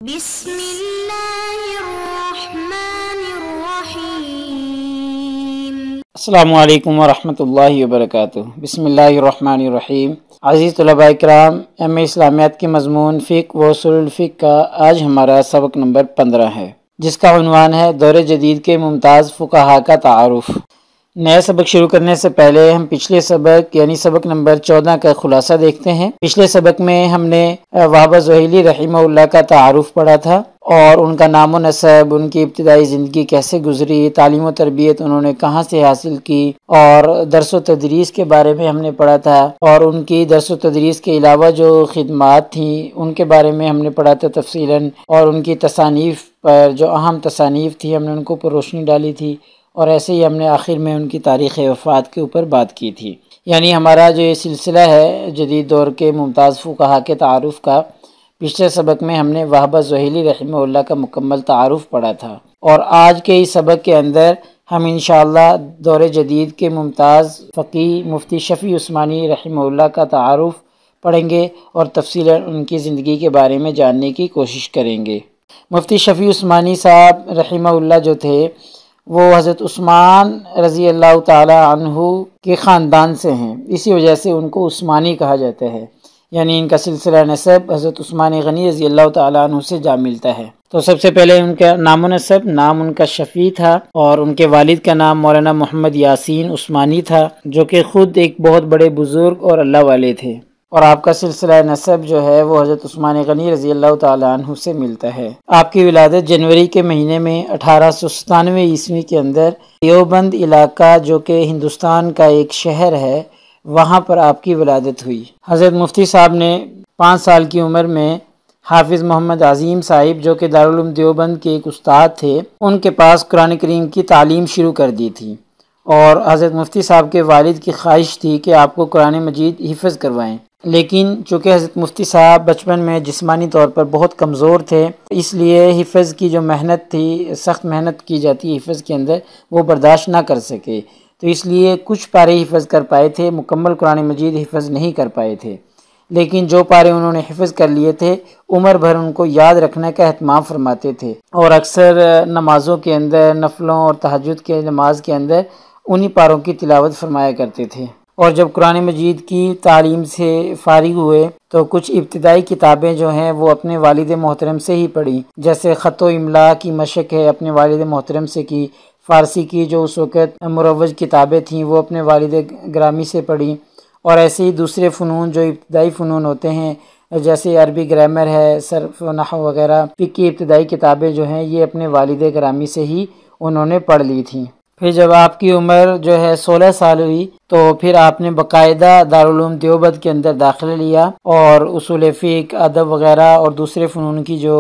بسم اللہ الرحمن الرحیم۔ السلام علیکم ورحمۃ اللہ وبرکاتہ۔ بسم اللہ الرحمن الرحیم۔ عزیز طلباء کرام، ایم اے اسلامیات کے مضمون فقہ و اصول الفقہ کا آج ہمارا سبق نمبر 15 ہے، جس کا عنوان ہے دور جدید کے ممتاز فقہا کا تعارف۔ نئے سبق شروع کرنے سے پہلے ہم پچھلے سبق یعنی سبق نمبر 14 کا خلاصہ دیکھتے ہیں۔ پچھلے سبق میں ہم نے وہبہ زحیلی رحمہ اللہ کا تعارف پڑھا تھا اور ان کا نام و نسب، ان کی ابتدائی زندگی کیسے گزری، تعلیم و تربیت انہوں نے کہاں سے حاصل کی، اور درس و تدریس کے بارے میں ہم نے پڑھا تھا، اور ان کی درس و تدریس کے علاوہ جو خدمات تھیں ان کے بارے میں ہم نے پڑھا تھا تفصیلاً، اور ان کی تصانیف پر جو اہم تصانیف تھی ہم نے ان کو پر روشنی ڈالی تھی، اور ایسے ہی ہم نے آخر میں ان کی تاریخ وفات کے اوپر بات کی تھی۔ یعنی ہمارا جو یہ سلسلہ ہے جدید دور کے ممتاز فقہا کے تعارف کا، پچھلے سبق میں ہم نے وہبہ زحیلی رحمہ اللہ کا مکمل تعارف پڑھا تھا، اور آج کے اس سبق کے اندر ہم انشاءاللہ دور جدید کے ممتاز فقیہ مفتی شفیع عثمانی رحمہ اللہ کا تعارف پڑھیں گے اور تفصیلاً ان کی زندگی کے بارے میں جاننے کی کوشش کریں گے۔ مفتی شفیع عثمانی صاحب رحمہ اللہ جو تھے وہ حضرت عثمان رضی اللہ تعالی عنہ کے خاندان سے ہیں، اسی وجہ سے ان کو عثمانی کہا جاتا ہے، یعنی ان کا سلسلہ نسب حضرت عثمان غنی رضی اللہ تعالی عنہ سے جا ملتا ہے۔ تو سب سے پہلے ان کا نام و نسب، نام ان کا شفیع تھا، اور ان کے والد کا نام مولانا محمد یاسین عثمانی تھا، جو کہ خود ایک بہت بڑے بزرگ اور اللہ والے تھے، اور آپ کا سلسلہ نسب جو ہے وہ حضرت عثمان غنی رضی اللہ تعالی عنہ سے ملتا ہے۔ آپ کی ولادت جنوری کے مہینے میں 1897 عیسوی کے اندر دیوبند علاقہ جو کہ ہندوستان کا ایک شہر ہے وہاں پر آپ کی ولادت ہوئی۔ حضرت مفتی صاحب نے 5 سال کی عمر میں حافظ محمد عظیم صاحب جو کہ دارالعلوم دیوبند کے ایک استاد تھے ان کے پاس قرآن کریم کی تعلیم شروع کر دی تھی، اور حضرت مفتی صاحب کے والد کی خواہش تھی کہ آپ کو قرآن مجید حفظ کروائیں، لیکن چونکہ حضرت مفتی صاحب بچپن میں جسمانی طور پر بہت کمزور تھے، اس لیے حفظ کی جو محنت تھی، سخت محنت کی جاتی ہے حفظ کے اندر، وہ برداشت نہ کر سکے، تو اس لیے کچھ پارے حفظ کر پائے تھے، مکمل قرآن مجید حفظ نہیں کر پائے تھے، لیکن جو پارے انہوں نے حفظ کر لیے تھے عمر بھر ان کو یاد رکھنے کا اہتمام فرماتے تھے، اور اکثر نمازوں کے اندر، نفلوں اور تہجد کے نماز کے اندر انہی پاروں کی تلاوت فرمایا کرتے تھے۔ اور جب قرآن مجید کی تعلیم سے فارغ ہوئے تو کچھ ابتدائی کتابیں جو ہیں وہ اپنے والد محترم سے ہی پڑھی، جیسے خط و املا کی مشق ہے اپنے والد محترم سے کی، فارسی کی جو اس وقت مروج کتابیں تھیں وہ اپنے والد گرامی سے پڑھی، اور ایسے ہی دوسرے فنون جو ابتدائی فنون ہوتے ہیں جیسے عربی گرامر ہے، صرف و نحو وغیرہ، فقہ کی ابتدائی کتابیں جو ہیں یہ اپنے والد گرامی سے ہی انہوں نے پڑھ لی تھیں۔ پھر جب آپ کی عمر جو ہے 16 سال ہوئی تو پھر آپ نے باقاعدہ دارالعلوم دیوبند کے اندر داخلہ لیا، اور اصول فقہ، ادب وغیرہ اور دوسرے فنون کی جو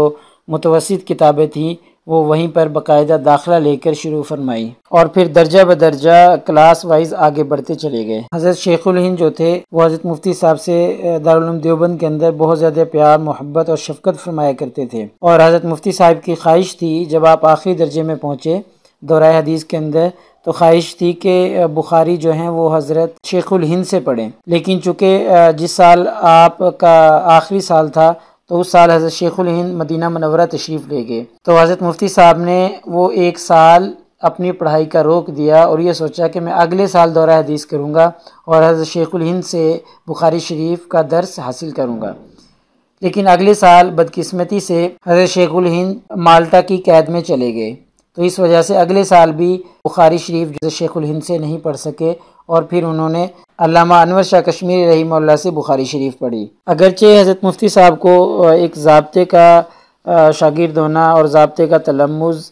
متوسط کتابیں تھیں وہ وہیں پر باقاعدہ داخلہ لے کر شروع فرمائی، اور پھر درجہ بدرجہ کلاس وائز آگے بڑھتے چلے گئے۔ حضرت شیخ الہند جو تھے وہ حضرت مفتی صاحب سے دارالعلوم دیوبند کے اندر بہت زیادہ پیار، محبت اور شفقت فرمایا کرتے تھے، اور حضرت مفتی صاحب کی خواہش تھی جب آپ آخری درجے میں پہنچے دورہ حدیث کے اندر تو خواہش تھی کہ بخاری جو ہیں وہ حضرت شیخ الہند سے پڑھیں، لیکن چونکہ جس سال آپ کا آخری سال تھا تو اس سال حضرت شیخ الہند مدینہ منورہ تشریف لے گئے، تو حضرت مفتی صاحب نے وہ 1 سال اپنی پڑھائی کا روک دیا اور یہ سوچا کہ میں اگلے سال دورہ حدیث کروں گا اور حضرت شیخ الہند سے بخاری شریف کا درس حاصل کروں گا، لیکن اگلے سال بدقسمتی سے حضرت شیخ الہند مالٹا کی قید میں چلے گئے، تو اس وجہ سے اگلے سال بھی بخاری شریف جو شیخ الہند سے نہیں پڑھ سکے، اور پھر انہوں نے علامہ انور شاہ کشمیری رحمہ اللہ سے بخاری شریف پڑھی۔ اگرچہ حضرت مفتی صاحب کو ایک ضابطے کا شاگرد ہونا اور ضابطے کا تلمذ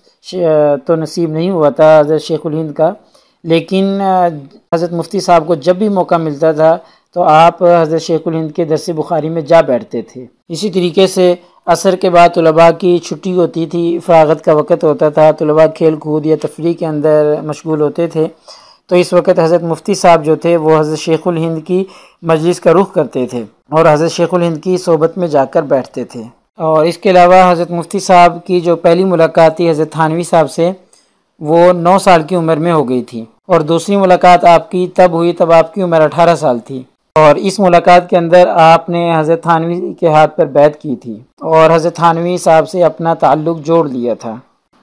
تو نصیب نہیں ہوا تھا حضرت شیخ الہند کا، لیکن حضرت مفتی صاحب کو جب بھی موقع ملتا تھا تو آپ حضرت شیخ الہند کے درس بخاری میں جا بیٹھتے تھے۔ اسی طریقے سے عصر کے بعد طلباء کی چھٹی ہوتی تھی، فراغت کا وقت ہوتا تھا، طلباء کھیل کود یا تفریح کے اندر مشغول ہوتے تھے، تو اس وقت حضرت مفتی صاحب جو تھے وہ حضرت شیخ الہند کی مجلس کا رخ کرتے تھے اور حضرت شیخ الہند کی صحبت میں جا کر بیٹھتے تھے۔ اور اس کے علاوہ حضرت مفتی صاحب کی جو پہلی ملاقات تھی حضرت تھانوی صاحب سے وہ 9 سال کی عمر میں ہو گئی تھی، اور دوسری ملاقات آپ کی تب ہوئی تب آپ کی عمر 18 سال تھی، اور اس ملاقات کے اندر آپ نے حضرت تھانوی کے ہاتھ پر بیعت کی تھی اور حضرت تھانوی صاحب سے اپنا تعلق جوڑ لیا تھا۔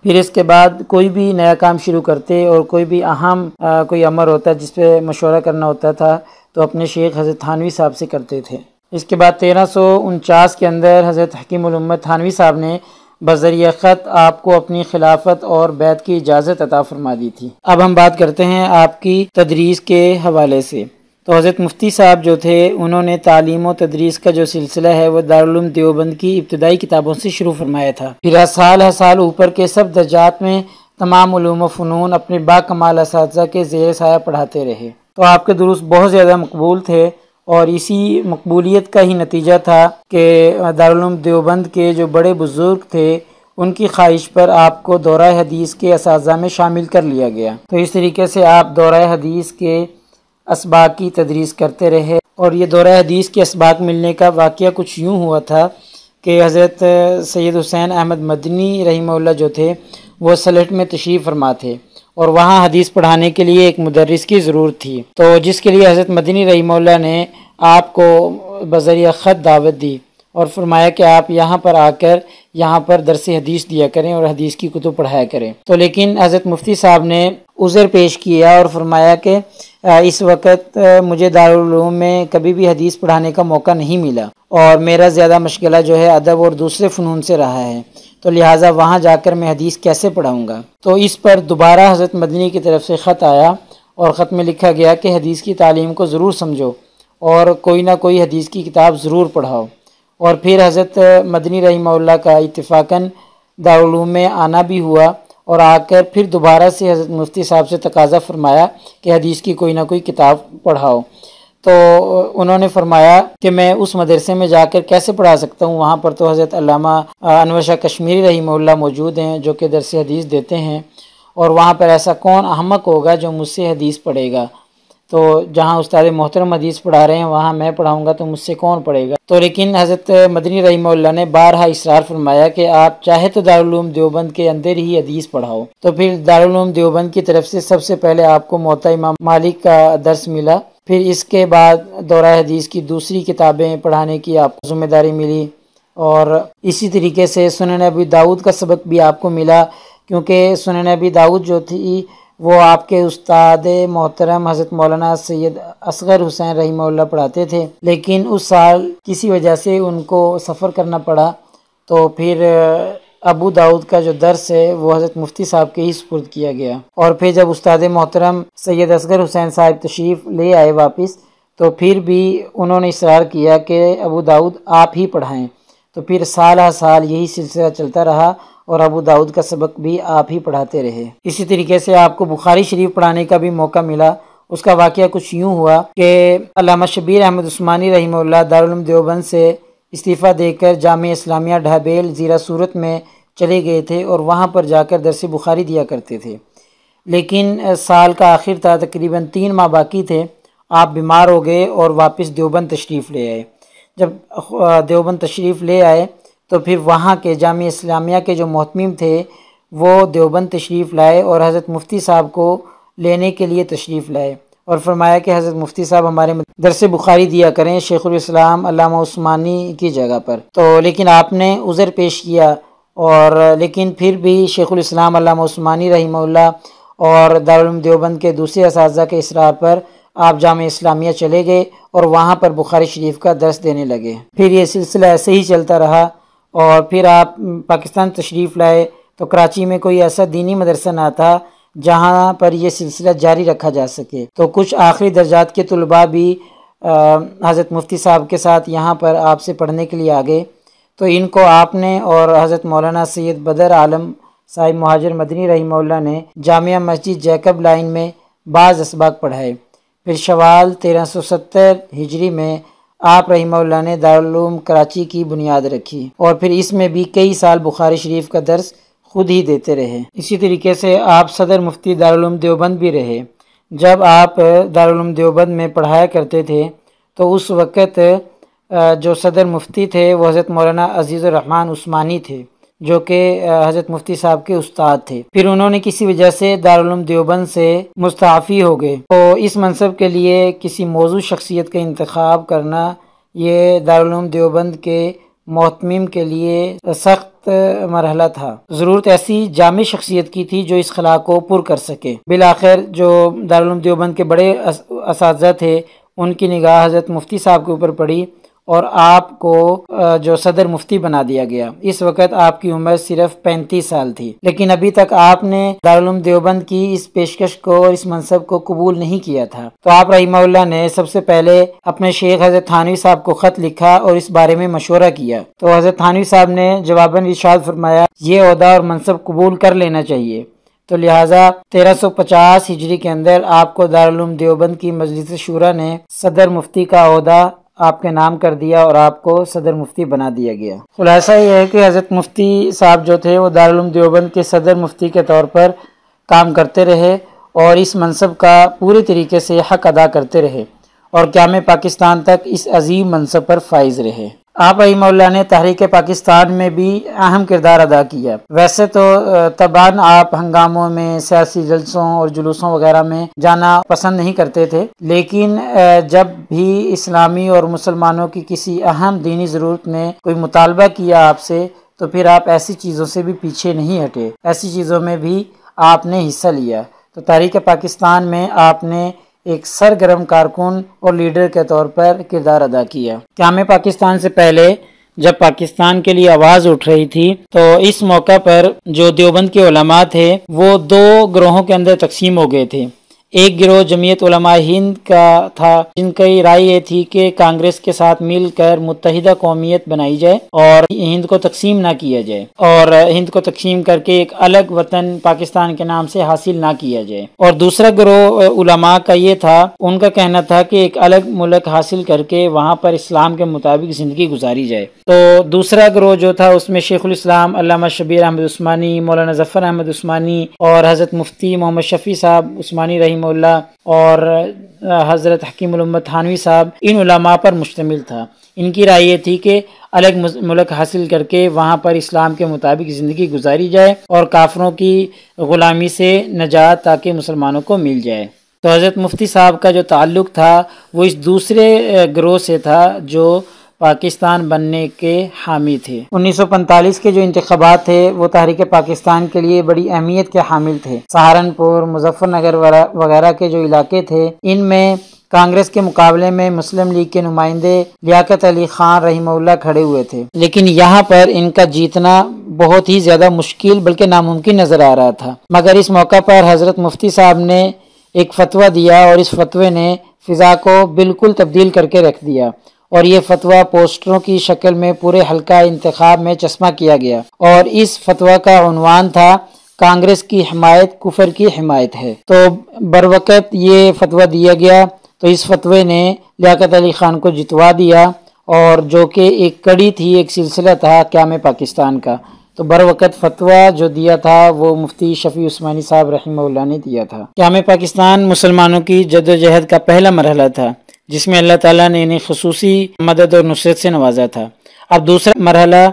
پھر اس کے بعد کوئی بھی نیا کام شروع کرتے اور کوئی بھی اہم کوئی امر ہوتا جس پہ مشورہ کرنا ہوتا تھا تو اپنے شیخ حضرت تھانوی صاحب سے کرتے تھے۔ اس کے بعد 1349 کے اندر حضرت حکیم الامت تھانوی صاحب نے بذریعہ خط آپ کو اپنی خلافت اور بیعت کی اجازت عطا فرما دی تھی۔ اب ہم بات کرتے ہیں آپ کی تدریس کے حوالے سے۔ تو حضرت مفتی صاحب جو تھے انہوں نے تعلیم و تدریس کا جو سلسلہ ہے وہ دارالعلوم دیوبند کی ابتدائی کتابوں سے شروع فرمایا تھا۔ پھر سال ہر سال اوپر کے سب درجات میں تمام علوم و فنون اپنے با کمال اساتذہ کے زیر سایہ پڑھاتے رہے۔ تو آپ کے دروس بہت زیادہ مقبول تھے اور اسی مقبولیت کا ہی نتیجہ تھا کہ دارالعلوم دیوبند کے جو بڑے بزرگ تھے ان کی خواہش پر آپ کو دورہ حدیث کے اساتذہ میں شامل کر لیا گیا۔ تو اس طریقے سے آپ دورہ حدیث کے اسباق کی تدریس کرتے رہے، اور یہ دورہ حدیث کے اسباق ملنے کا واقعہ کچھ یوں ہوا تھا کہ حضرت سید حسین احمد مدنی رحمہ اللہ جو تھے وہ سلٹ میں تشریف فرما تھے اور وہاں حدیث پڑھانے کے لیے ایک مدرس کی ضرورت تھی، تو جس کے لیے حضرت مدنی رحمہ اللہ نے آپ کو بذریعہ خط دعوت دی اور فرمایا کہ آپ یہاں پر آ کر یہاں پر درس حدیث دیا کریں اور حدیث کی کتب پڑھایا کریں۔ تو لیکن حضرت مفتی صاحب نے عذر پیش کیا اور فرمایا کہ اس وقت مجھے دارالعلوم میں کبھی بھی حدیث پڑھانے کا موقع نہیں ملا اور میرا زیادہ مشغلہ جو ہے ادب اور دوسرے فنون سے رہا ہے، تو لہٰذا وہاں جا کر میں حدیث کیسے پڑھاؤں گا۔ تو اس پر دوبارہ حضرت مدنی کی طرف سے خط آیا اور خط میں لکھا گیا کہ حدیث کی تعلیم کو ضرور سمجھو اور کوئی نہ کوئی حدیث کی کتاب ضرور پڑھاؤ۔ اور پھر حضرت مدنی رحمہ اللہ کا اتفاقاً دارالعلوم میں آنا بھی ہوا اور آ کر پھر دوبارہ سے حضرت مفتی صاحب سے تقاضا فرمایا کہ حدیث کی کوئی نہ کوئی کتاب پڑھاؤ۔ تو انہوں نے فرمایا کہ میں اس مدرسے میں جا کر کیسے پڑھا سکتا ہوں، وہاں پر تو حضرت علامہ انور شاہ کشمیری رحمہ اللہ موجود ہیں جو کہ درس حدیث دیتے ہیں، اور وہاں پر ایسا کون احمق ہوگا جو مجھ سے حدیث پڑھے گا، تو جہاں استاد محترم حدیث پڑھا رہے ہیں وہاں میں پڑھاؤں گا تو مجھ سے کون پڑھے گا۔ تو لیکن حضرت مدنی رحمہ اللہ نے بارہا اصرار فرمایا کہ آپ چاہے تو دارالعلوم دیوبند کے اندر ہی حدیث پڑھاؤ۔ تو پھر دارالعلوم دیوبند کی طرف سے سب سے پہلے آپ کو موطا امام مالک کا درس ملا، پھر اس کے بعد دورہ حدیث کی دوسری کتابیں پڑھانے کی آپ کو ذمہ داری ملی، اور اسی طریقے سے سنن ابی داؤد کا سبق بھی آپ کو ملا، کیونکہ سنن ابی داؤد جو تھی وہ آپ کے استاد محترم حضرت مولانا سید اصغر حسین رحمہ اللہ پڑھاتے تھے، لیکن اس سال کسی وجہ سے ان کو سفر کرنا پڑا، تو پھر ابو داؤد کا جو درس ہے وہ حضرت مفتی صاحب کے ہی سپرد کیا گیا۔ اور پھر جب استاد محترم سید اصغر حسین صاحب تشریف لے آئے واپس، تو پھر بھی انہوں نے اصرار کیا کہ ابو داؤد آپ ہی پڑھائیں، تو پھر سال ہر سال یہی سلسلہ چلتا رہا اور ابو داؤد کا سبق بھی آپ ہی پڑھاتے رہے۔ اسی طریقے سے آپ کو بخاری شریف پڑھانے کا بھی موقع ملا۔ اس کا واقعہ کچھ یوں ہوا کہ علامہ شبیر احمد عثمانی رحمہ اللہ دارالعلوم دیوبند سے استعفیٰ دے کر جامعہ اسلامیہ ڈھابیل زیرہ صورت میں چلے گئے تھے اور وہاں پر جا کر درس بخاری دیا کرتے تھے، لیکن سال کا آخر تھا، تقریباً 3 ماہ باقی تھے، آپ بیمار ہو گئے اور واپس دیوبند تشریف لے آئے۔ جب دیوبند تشریف لے آئے تو پھر وہاں کے جامعہ اسلامیہ کے جو محتمم تھے وہ دیوبند تشریف لائے اور حضرت مفتی صاحب کو لینے کے لیے تشریف لائے اور فرمایا کہ حضرت مفتی صاحب ہمارے درس بخاری دیا کریں شیخ الاسلام علامہ عثمانی کی جگہ پر۔ تو لیکن آپ نے عذر پیش کیا، اور لیکن پھر بھی شیخ الاسلام علامہ عثمانی رحمہ اللہ اور دارالعلوم دیوبند کے دوسرے اساتذہ کے اصرار پر آپ جامعہ اسلامیہ چلے گئے اور وہاں پر بخاری شریف کا درس دینے لگے۔ پھر یہ سلسلہ ایسے ہی چلتا رہا، اور پھر آپ پاکستان تشریف لائے تو کراچی میں کوئی ایسا دینی مدرسہ نہ تھا جہاں پر یہ سلسلہ جاری رکھا جا سکے، تو کچھ آخری درجات کے طلباء بھی حضرت مفتی صاحب کے ساتھ یہاں پر آپ سے پڑھنے کے لیے آ گئے، تو ان کو آپ نے اور حضرت مولانا سید بدر عالم صاحب مہاجر مدنی رحمہ اللہ نے جامعہ مسجد جیکب لائن میں بعض اسباق پڑھائے۔ پھر شوال 1370 ہجری میں آپ رحمہ اللہ نے دارالعلوم کراچی کی بنیاد رکھی، اور پھر اس میں بھی کئی سال بخاری شریف کا درس خود ہی دیتے رہے۔ اسی طریقے سے آپ صدر مفتی دارالعلوم دیوبند بھی رہے۔ جب آپ دارالعلوم دیوبند میں پڑھایا کرتے تھے تو اس وقت جو صدر مفتی تھے وہ حضرت مولانا عزیز الرحمن عثمانی تھے، جو کہ حضرت مفتی صاحب کے استاد تھے۔ پھر انہوں نے کسی وجہ سے دارالعلوم دیوبند سے مستعفی ہو گئے، تو اس منصب کے لیے کسی موضوع شخصیت کا انتخاب کرنا یہ دارالعلوم دیوبند کے محتمم کے لیے سخت مرحلہ تھا۔ ضرورت ایسی جامع شخصیت کی تھی جو اس خلا کو پر کر سکے۔ بالآخر جو دارالعلوم دیوبند کے بڑے اساتذہ تھے ان کی نگاہ حضرت مفتی صاحب کے اوپر پڑی اور آپ کو جو صدر مفتی بنا دیا گیا۔ اس وقت آپ کی عمر صرف 35 سال تھی، لیکن ابھی تک آپ نے دارالعلوم دیوبند کی اس پیشکش کو اور اس منصب کو قبول نہیں کیا تھا۔ تو آپ رحمہ اللہ نے سب سے پہلے اپنے شیخ حضرت تھانوی صاحب کو خط لکھا اور اس بارے میں مشورہ کیا۔ تو حضرت تھانوی صاحب نے جواباً ارشاد فرمایا یہ عہدہ اور منصب قبول کر لینا چاہیے۔ تو لہٰذا 1350 ہجری کے اندر آپ کو دارالعلوم دیوبند کی مجلس شورا نے صدر مفتی کا عہدہ آپ کے نام کر دیا اور آپ کو صدر مفتی بنا دیا گیا۔ خلاصہ یہ ہے کہ حضرت مفتی صاحب جو تھے وہ دارالعلوم دیوبند کے صدر مفتی کے طور پر کام کرتے رہے اور اس منصب کا پوری طریقے سے حق ادا کرتے رہے اور قیام پاکستان تک اس عظیم منصب پر فائز رہے۔ آپ رحمہ اللہ نے تحریک پاکستان میں بھی اہم کردار ادا کیا۔ ویسے تو طبعاً آپ ہنگاموں میں، سیاسی جلسوں اور جلوسوں وغیرہ میں جانا پسند نہیں کرتے تھے، لیکن جب بھی اسلامی اور مسلمانوں کی کسی اہم دینی ضرورت نے کوئی مطالبہ کیا آپ سے تو پھر آپ ایسی چیزوں سے بھی پیچھے نہیں ہٹے، ایسی چیزوں میں بھی آپ نے حصہ لیا۔ تو تحریک پاکستان میں آپ نے ایک سرگرم کارکن اور لیڈر کے طور پر کردار ادا کیا۔ قیام پاکستان سے پہلے جب پاکستان کے لیے آواز اٹھ رہی تھی تو اس موقع پر جو دیوبند کے علماء تھے وہ دو گروہوں کے اندر تقسیم ہو گئے تھے۔ ایک گروہ جمعیت علماء ہند کا تھا جن کی رائے یہ تھی کہ کانگریس کے ساتھ مل کر متحدہ قومیت بنائی جائے اور ہند کو تقسیم نہ کیا جائے، اور ہند کو تقسیم کر کے ایک الگ وطن پاکستان کے نام سے حاصل نہ کیا جائے۔ اور دوسرا گروہ علماء کا یہ تھا، ان کا کہنا تھا کہ ایک الگ ملک حاصل کر کے وہاں پر اسلام کے مطابق زندگی گزاری جائے۔ تو دوسرا گروہ جو تھا اس میں شیخ الاسلام علامہ شبیر احمد عثمانی، مولانا ظفر احمد عثمانی اور حضرت مفتی محمد شفیع صاحب عثمانی رحمہ اللہ اور حضرت حکیم الامت تھانوی صاحب، ان علماء پر مشتمل تھا۔ ان کی رائے یہ تھی کہ الگ ملک حاصل کر کے وہاں پر اسلام کے مطابق زندگی گزاری جائے اور کافروں کی غلامی سے نجات تاکہ مسلمانوں کو مل جائے۔ تو حضرت مفتی صاحب کا جو تعلق تھا وہ اس دوسرے گروہ سے تھا جو پاکستان بننے کے حامی تھے۔ 1945 کے جو انتخابات تھے وہ تحریک پاکستان کے لیے بڑی اہمیت کے حامل تھے۔ سہارنپور، مظفر نگر وغیرہ کے جو علاقے تھے ان میں کانگریس کے مقابلے میں مسلم لیگ کے نمائندے لیاقت علی خان رحمہ اللہ کھڑے ہوئے تھے، لیکن یہاں پر ان کا جیتنا بہت ہی زیادہ مشکل بلکہ ناممکن نظر آ رہا تھا۔ مگر اس موقع پر حضرت مفتی صاحب نے ایک فتویٰ دیا اور اس فتوے نے فضا کو بالکل تبدیل کر کے رکھ دیا، اور یہ فتویٰ پوسٹروں کی شکل میں پورے حلقہ انتخاب میں چسپاں کیا گیا، اور اس فتویٰ کا عنوان تھا کانگریس کی حمایت کفر کی حمایت ہے۔ تو بروقت یہ فتویٰ دیا گیا تو اس فتوے نے لیاقت علی خان کو جتوا دیا، اور جو کہ ایک کڑی تھی، ایک سلسلہ تھا قیام پاکستان کا۔ تو بروقت فتویٰ جو دیا تھا وہ مفتی شفیع عثمانی صاحب رحمہ اللہ نے دیا تھا۔ قیام پاکستان مسلمانوں کی جدوجہد کا پہلا مرحلہ تھا جس میں اللہ تعالیٰ نے انہیں خصوصی مدد اور نصرت سے نوازا تھا۔ اب دوسرا مرحلہ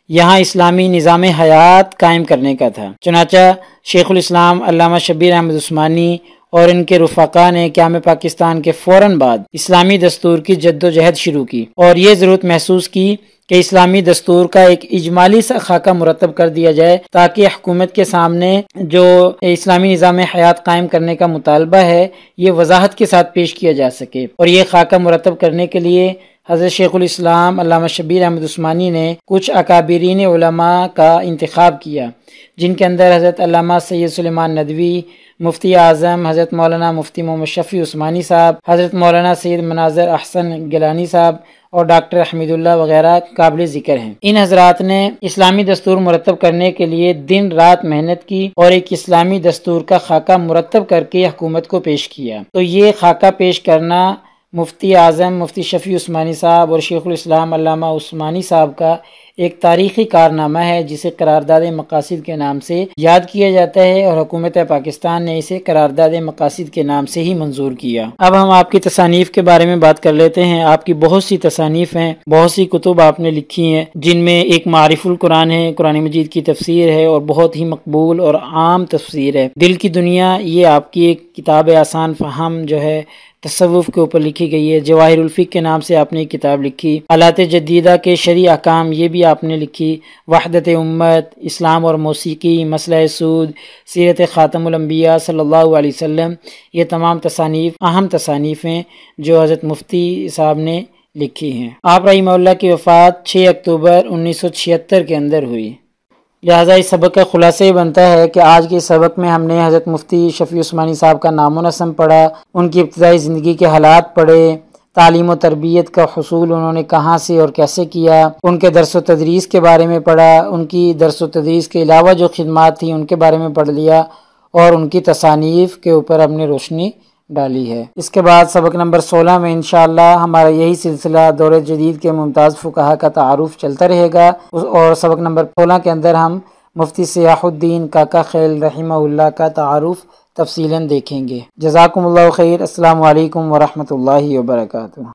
یہاں اسلامی نظام حیات قائم کرنے کا تھا۔ چنانچہ شیخ الاسلام علامہ شبیر احمد عثمانی اور ان کے رفقا نے قیام پاکستان کے فوراً بعد اسلامی دستور کی جد و جہد شروع کی، اور یہ ضرورت محسوس کی کہ اسلامی دستور کا ایک اجمالی سا خاکہ مرتب کر دیا جائے تاکہ حکومت کے سامنے جو اسلامی نظام حیات قائم کرنے کا مطالبہ ہے یہ وضاحت کے ساتھ پیش کیا جا سکے۔ اور یہ خاکہ مرتب کرنے کے لیے حضرت شیخ الاسلام علامہ شبیر احمد عثمانی نے کچھ اکابرین علماء کا انتخاب کیا، جن کے اندر حضرت علامہ سید سلیمان ندوی، مفتی اعظم حضرت مولانا مفتی محمد شفیع عثمانی صاحب، حضرت مولانا سید مناظر احسن گیلانی صاحب اور ڈاکٹر حمید اللہ وغیرہ قابل ذکر ہیں۔ ان حضرات نے اسلامی دستور مرتب کرنے کے لیے دن رات محنت کی اور ایک اسلامی دستور کا خاکہ مرتب کر کے حکومت کو پیش کیا۔ تو یہ خاکہ پیش کرنا مفتی اعظم مفتی شفیع عثمانی صاحب اور شیخ الاسلام علامہ عثمانی صاحب کا ایک تاریخی کارنامہ ہے جسے قرارداد مقاصد کے نام سے یاد کیا جاتا ہے اور حکومت پاکستان نے اسے قرارداد مقاصد کے نام سے ہی منظور کیا۔ اب ہم آپ کی تصانیف کے بارے میں بات کر لیتے ہیں۔ آپ کی بہت سی تصانیف ہیں، بہت سی کتب آپ نے لکھی ہیں، جن میں ایک معارف القرآن ہے، قرآن مجید کی تفسیر ہے اور بہت ہی مقبول اور عام تفسیر ہے۔ دل کی دنیا، یہ آپ کی ایک کتاب آسان فہم جو ہے تصوف کے اوپر لکھی گئی ہے۔ جواہر الفقہ کے نام سے آپ نے ایک کتاب لکھی۔ آلات جدیدہ کے شرعی احکام، یہ بھی آپ نے لکھی۔ وحدت امت، اسلام اور موسیقی، مسئلہ سود، سیرت خاتم الانبیاء صلی اللہ علیہ وسلم، یہ تمام تصانیف اہم تصانیف ہیں جو حضرت مفتی صاحب نے لکھی ہیں۔ آپ رحمہ اللہ کی وفات 6 اکتوبر 1976 کے اندر ہوئی۔ لہٰذا اس سبق کا خلاصہ یہ بنتا ہے کہ آج کے سبق میں ہم نے حضرت مفتی شفیع عثمانی صاحب کا نام و نسب پڑھا، ان کی ابتدائی زندگی کے حالات پڑھے، تعلیم و تربیت کا حصول انہوں نے کہاں سے اور کیسے کیا، ان کے درس و تدریس کے بارے میں پڑھا، ان کی درس و تدریس کے علاوہ جو خدمات تھیں ان کے بارے میں پڑھ لیا اور ان کی تصانیف کے اوپر ہم نے روشنی ڈالی ہے۔ اس کے بعد سبق نمبر 16 میں انشاءاللہ ہمارا یہی سلسلہ دور جدید کے ممتاز فقہا کا تعارف چلتا رہے گا، اور سبق نمبر 16 کے اندر ہم مفتی سیاح الدین کاکا خیل رحمہ اللہ کا تعارف تفصیلاً دیکھیں گے۔ جزاکم اللہ خیر۔ السلام علیکم ورحمۃ اللہ وبرکاتہ۔